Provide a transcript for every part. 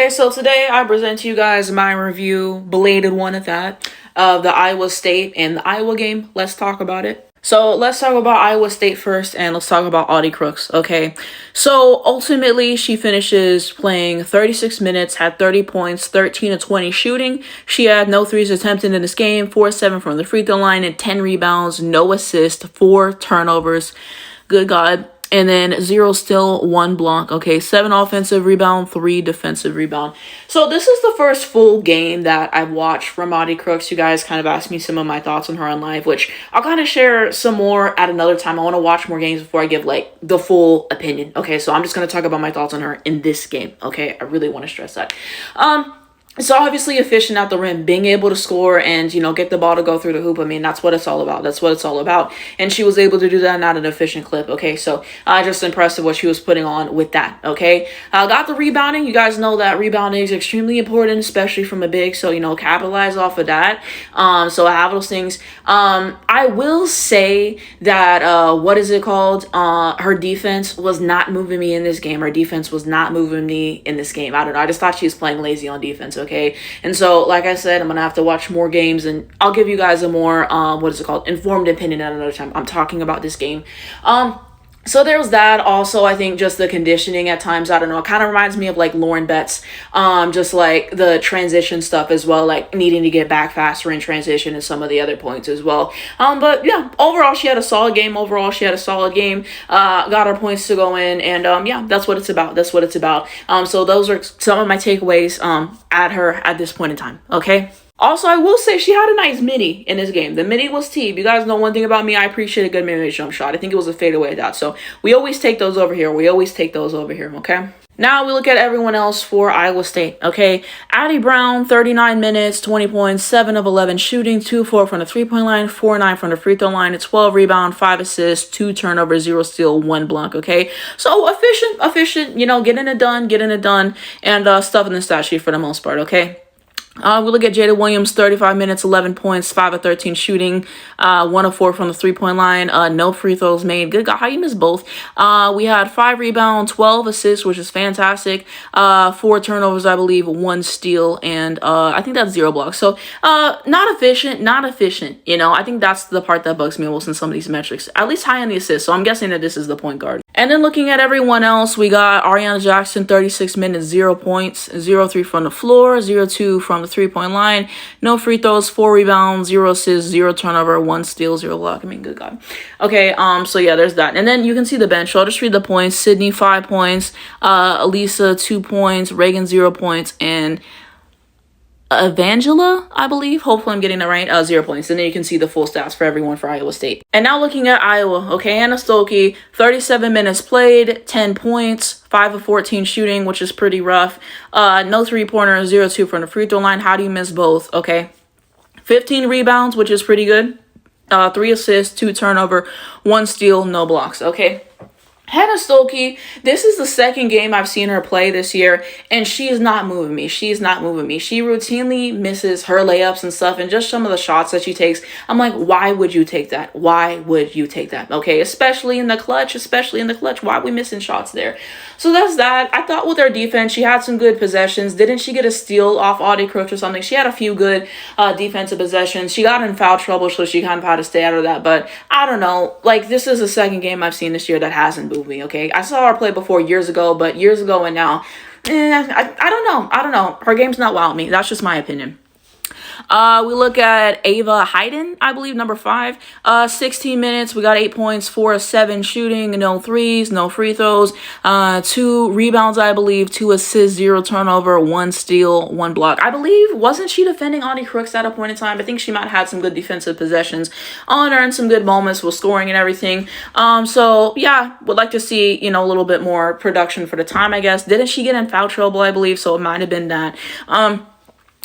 Okay, so today I present to you guys my review, belated one at that, of the Iowa State and the Iowa game. Let's talk about it. So let's talk about Iowa State first, and let's talk about Audi Crooks, okay? So ultimately, she finishes playing 36 minutes, had 30 points, 13 of 20 shooting. She had no threes attempted in this game, 4-7 from the free throw line, and 10 rebounds, no assists, 4 turnovers. Good God. And then 0 steal, 1 block. Okay, 7 offensive rebound, 3 defensive rebound. So this is the first full game that I've watched from Audi Crooks. You guys kind of asked me some of my thoughts on her on live, which I'll kind of share some more at another time. I want to watch more games before I give like the full opinion. Okay, so I'm just going to talk about my thoughts on her in this game. Okay, I really want to stress that. So obviously efficient at the rim, being able to score and, get the ball to go through the hoop. I mean, that's what it's all about. That's what it's all about. And she was able to do that at an efficient clip. Okay, so just impressive what she was putting on with that. Okay, got the rebounding. You guys know that rebounding is extremely important, especially from a big. So, capitalize off of that. So I have those things. I will say that, what is it called? Her defense was not moving me in this game. Her defense was not moving me in this game. I don't know. I just thought she was playing lazy on defense. Okay, and so like I said, I'm gonna have to watch more games, and I'll give you guys a more informed opinion at another time. I'm talking about this game. So there was that. Also, I think just the conditioning at times, I don't know, it kind of reminds me of like Lauren Betts, just like the transition stuff as well, like needing to get back faster in transition and some of the other points as well. But yeah, overall, she had a solid game. Got her points to go in, and yeah, that's what it's about. So those are some of my takeaways at her at this point in time. Okay. Also, I will say she had a nice midi in this game. The midi was T. You guys know one thing about me. I appreciate a good mid-range jump shot. I think it was a fadeaway at that. So we always take those over here. Okay? Now we look at everyone else for Iowa State, okay? Addie Brown, 39 minutes, 20 points, 7 of 11 shooting, 2-4 from the three-point line, 4-9 from the free throw line, 12 rebound, 5 assists, 2 turnovers, 0 steal, 1 block, okay? So efficient, getting it done, and stuff in the stat sheet for the most part, okay? We look at Jada Williams, 35 minutes, 11 points, 5 of 13 shooting, 1 of 4 from the three-point line, no free throws made. Good God, how you miss both? We had 5 rebounds, 12 assists, which is fantastic, 4 turnovers, I believe, 1 steal, and I think that's 0 blocks. So not efficient. I think that's the part that bugs me most in some of these metrics, at least high on the assists. So I'm guessing that this is the point guard. And then looking at everyone else, we got Ariana Jackson, 36 minutes, 0 points, 0-3 from the floor, 0-2 from the three-point line, no free throws, 4 rebounds, 0 assists, 0 turnover, 1 steal, 0 block. I mean, good God. Okay, so yeah, there's that. And then you can see the bench. So I'll just read the points. Sydney, 5 points, Elisa, 2 points, Reagan, 0 points, and Evangela, I believe. Hopefully I'm getting that right. 0 points. And then you can see the full stats for everyone for Iowa State. And now looking at Iowa. Okay, Anna Stolke, 37 minutes played, 10 points, 5 of 14 shooting, which is pretty rough. No three-pointer, 0-2 from the free throw line. How do you miss both? Okay. 15 rebounds, which is pretty good. 3 assists, 2 turnover, 1 steal, no blocks. Okay. Hannah Stolke, this is the second game I've seen her play this year, and she is not moving me. She routinely misses her layups and stuff, and just some of the shots that she takes. I'm like, why would you take that? Okay, especially in the clutch. Why are we missing shots there? So that's that. I thought with her defense, she had some good possessions. Didn't she get a steal off Audi Crooks or something? She had a few good defensive possessions. She got in foul trouble, so she kind of had to stay out of that. But I don't know. Like, this is the second game I've seen this year that hasn't moved me, okay? I saw her play before years ago and now, I don't know. Her game's not wowing me. That's just my opinion. We look at Ava Hayden, I believe, number 5. 16 minutes. We got 8 points, 4 of 7 shooting, no threes, no free throws, 2 rebounds, I believe, 2 assists, 0 turnover, 1 steal, 1 block. I believe, wasn't she defending Audi Crooks at a point in time? I think she might have had some good defensive possessions on her and some good moments with scoring and everything. So yeah, would like to see, a little bit more production for the time, I guess. Didn't she get in foul trouble, I believe? So it might have been that.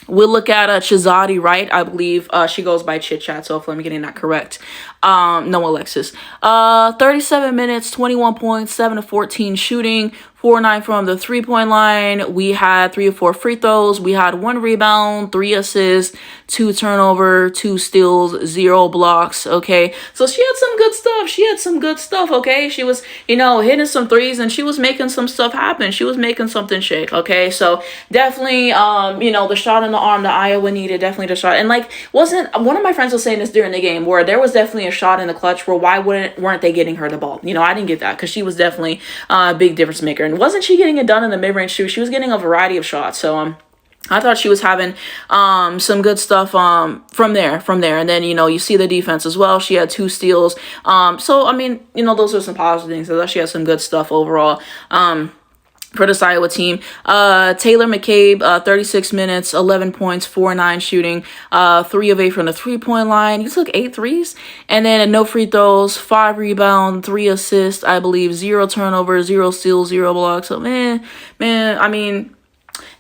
We'll look at Chizadi Wright. I believe she goes by Chit Chat, so hopefully I'm getting that correct. No, Alexis. 37 minutes, 21 points, 7 of 14 shooting, 4-9 from the 3-point line. We had 3 or 4 free throws. We had 1 rebound, 3 assists, 2 turnover, 2 steals, 0 blocks. Okay, so she had some good stuff. She had some good stuff. Okay, she was, hitting some threes, and she was making some stuff happen. She was making something shake. Okay, so definitely, the shot in the arm that Iowa needed, definitely the shot. And wasn't one of my friends was saying this during the game where there was definitely a shot in the clutch where why weren't they getting her the ball? I didn't get that because she was definitely a big difference maker. And wasn't she getting it done in the mid-range too? She was getting a variety of shots. So I thought she was having some good stuff from there. And then, you see the defense as well. She had 2 steals. Those are some positive things. I thought she had some good stuff overall. For this Iowa team, Taylor McCabe, 36 minutes, 11 points, 4-9 shooting, 3 of 8 from the 3-point line. He took 8 threes, and then no free throws, 5 rebounds, 3 assists, I believe, 0 turnovers, 0 steals, 0 blocks. So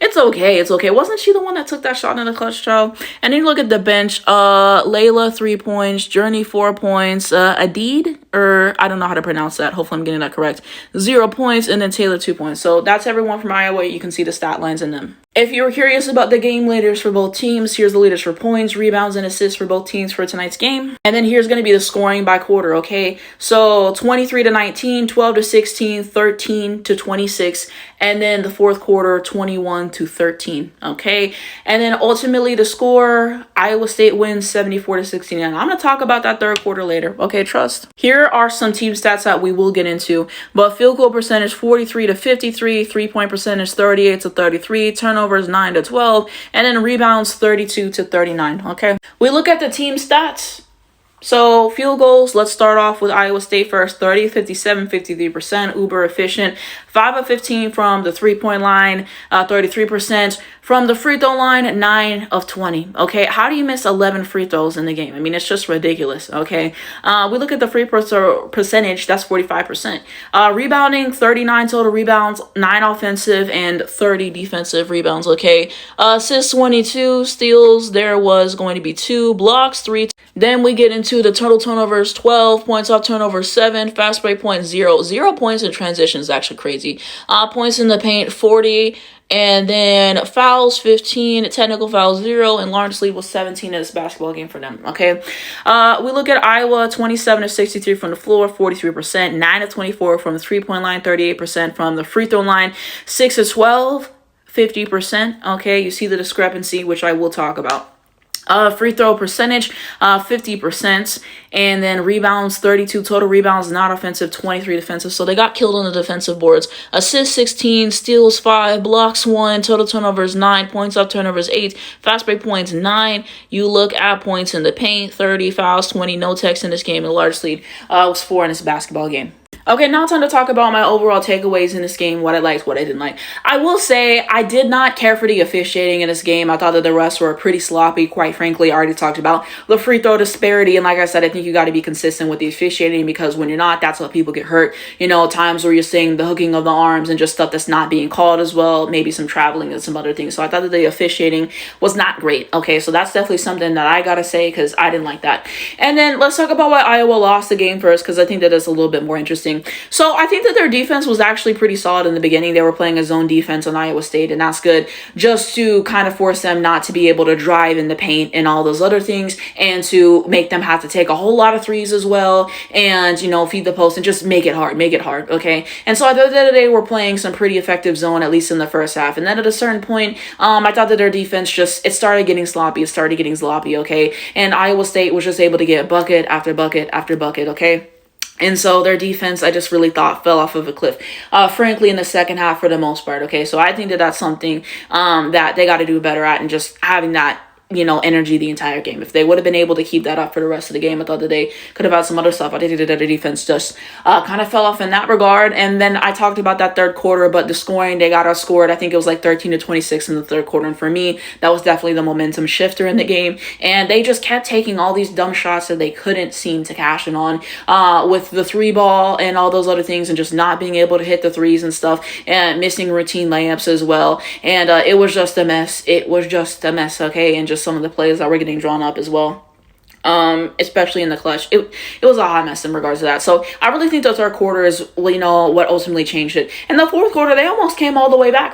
it's okay. It's okay. Wasn't she the one that took that shot in the clutch, child? And then you look at the bench. Layla, 3 points. Journey, 4 points. Adid, or I don't know how to pronounce that. Hopefully I'm getting that correct. 0 points. And then Taylor, 2 points. So that's everyone from Iowa. You can see the stat lines in them. If you were curious about the game leaders for both teams, here's the leaders for points, rebounds, and assists for both teams for tonight's game. And then here's going to be the scoring by quarter, okay? So 23-19, 12-16, 13-26, and then the fourth quarter, 21-13, okay? And then ultimately the score, Iowa State wins 74-69. I'm going to talk about that third quarter later, okay? Trust. Here are some team stats that we will get into. But field goal percentage, 43-53, 3-point percentage, 38-33, turnovers 9-12, and then rebounds 32-39. Okay, we look at the team stats. So field goals, let's start off with Iowa State first. 30, 57, 53%, uber efficient. 5 of 15 from the 3-point line, 33%. From the free throw line, 9 of 20. Okay, how do you miss 11 free throws in the game? It's just ridiculous. Okay, we look at the free throw percentage, that's 45%. Rebounding, 39 total rebounds, 9 offensive and 30 defensive rebounds. Okay, assists 22, steals there was going to be 2, blocks 3. Then we get into the total turnovers, 12 points off turnovers, 7, fast break points 0 points in transition is actually crazy. Points in the paint 40. And then fouls, 15, technical fouls, 0, and Lawrence Lee was 17 in this basketball game for them, okay? We look at Iowa, 27-63 from the floor, 43%, 9-24 from the 3-point line, 38% from the free throw line, 6-12, 50%, okay? You see the discrepancy, which I will talk about. Free throw percentage, 50%, and then rebounds, 32 total rebounds, not offensive, 23 defensive. So they got killed on the defensive boards. Assists 16, steals 5, blocks 1, total turnovers 9, points off turnovers 8, fast break points 9. You look at points in the paint, 30, fouls 20, no techs in this game, and the largest lead was 4 in this basketball game. Okay, now time to talk about my overall takeaways in this game, what I liked, what I didn't like. I will say I did not care for the officiating in this game. I thought that the refs were pretty sloppy, quite frankly. I already talked about the free throw disparity, and like I said, I think you got to be consistent with the officiating because when you're not, that's what people get hurt. Times where you're seeing the hooking of the arms and just stuff that's not being called as well, maybe some traveling and some other things. So I thought that the officiating was not great. Okay, so that's definitely something that I got to say because I didn't like that. And then let's talk about why Iowa lost the game first because I think that is a little bit more interesting. So I think that their defense was actually pretty solid in the beginning. They were playing a zone defense on Iowa State, and that's good just to kind of force them not to be able to drive in the paint and all those other things and to make them have to take a whole lot of threes as well and, feed the post and just make it hard, okay? And so I thought that they were playing some pretty effective zone, at least in the first half. And then at a certain point, I thought that their defense it started getting sloppy. Okay? And Iowa State was just able to get bucket after bucket after bucket, okay? And so their defense, I just really thought fell off of a cliff, frankly, in the second half for the most part. Okay, so I think that that's something that they got to do better at and just having that energy the entire game. If they would have been able to keep that up for the rest of the game, I thought that they could have had some other stuff. I think that the defense just kind of fell off in that regard. And then I talked about that third quarter, but the scoring, they got outscored. I think it was 13-26 in the third quarter. And for me, that was definitely the momentum shifter in the game. And they just kept taking all these dumb shots that they couldn't seem to cash in on with the 3-ball and all those other things and just not being able to hit the threes and stuff and missing routine layups as well. And it was just a mess. Okay? And just some of the plays that were getting drawn up as well. especially in the clutch. It was a hot mess in regards to that. So I really think the third quarter is, you know, what ultimately changed it. In the fourth quarter, they almost came all the way back.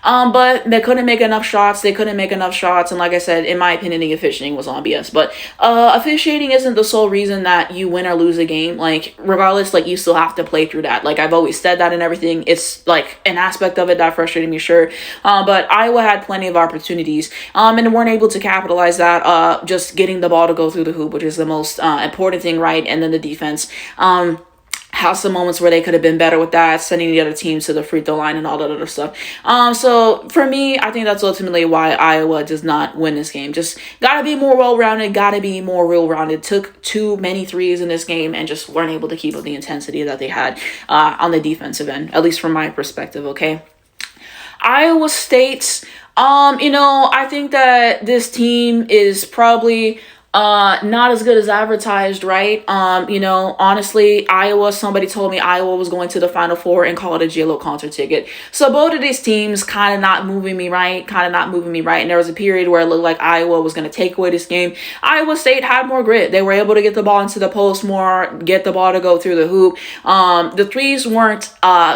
But they couldn't make enough shots. And like I said, in my opinion, the officiating was on BS. But officiating isn't the sole reason that you win or lose a game. Like, regardless, like, you still have to play through that. Like, I've always said that and everything. It's like an aspect of it that frustrated me, sure. But Iowa had plenty of opportunities, and weren't able to capitalize that. Just getting the ball to go through the hoop, which is the most important thing, right? And then the defense has some moments where they could have been better with that, sending the other team to the free throw line and all that other stuff. So for me, I think that's ultimately why Iowa does not win this game. Just gotta be more well-rounded, took too many threes in this game and just weren't able to keep up the intensity that they had on the defensive end, at least from my perspective, okay? Iowa State's, you know, I think that this team is probably not as good as advertised, right? You know, honestly, somebody told me Iowa was going to the Final Four and called it a J-Lo concert ticket. So both of these teams kind of not moving me right. And there was a period where it looked like Iowa was going to take away this game. Iowa State had more grit. They were able to get the ball into the post more, get the ball to go through the hoop. The threes weren't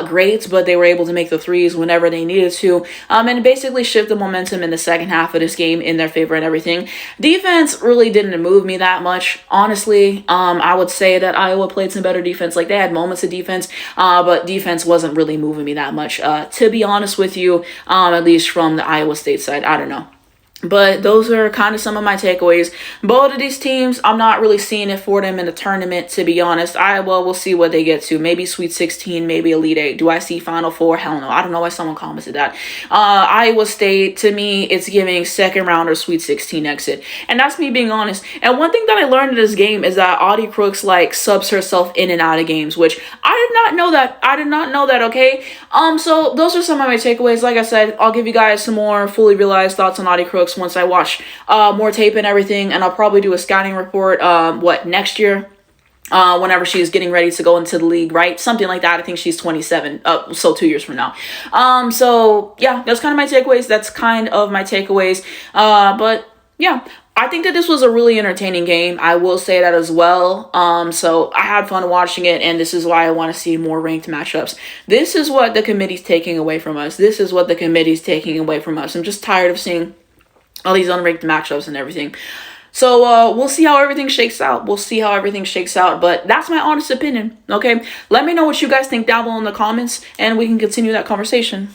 great, but they were able to make the threes whenever they needed to, and basically shift the momentum in the second half of this game in their favor and everything. Defense really didn't move me that much, honestly. I would say that Iowa played some better defense. Like, they had moments of defense, but defense wasn't really moving me that much, to be honest with you, at least from the Iowa State side. I don't know. But those are kind of some of my takeaways. Both of these teams, I'm not really seeing it for them in the tournament, to be honest. Iowa, we'll see what they get to. Maybe Sweet 16, maybe Elite 8. Do I see Final Four? Hell no. I don't know why someone commented that. Iowa State, to me, it's giving second round or Sweet 16 exit. And that's me being honest. And one thing that I learned in this game is that Audi Crooks, like, subs herself in and out of games, which I did not know that. Okay? So those are some of my takeaways. Like I said, I'll give you guys some more fully realized thoughts on Audi Crooks once I watch more tape and everything, and I'll probably do a scouting report next year, whenever she's getting ready to go into the league, right? Something like that. I think she's 27, so 2 years from now. So yeah, that's kind of my takeaways. But yeah, I think that this was a really entertaining game. I will say that as well. So I had fun watching it, and this is why I want to see more ranked matchups. This is what the committee's taking away from us. I'm just tired of seeing all these unranked matchups and everything. So we'll see how everything shakes out. But that's my honest opinion, okay? Let me know what you guys think down below in the comments, and we can continue that conversation.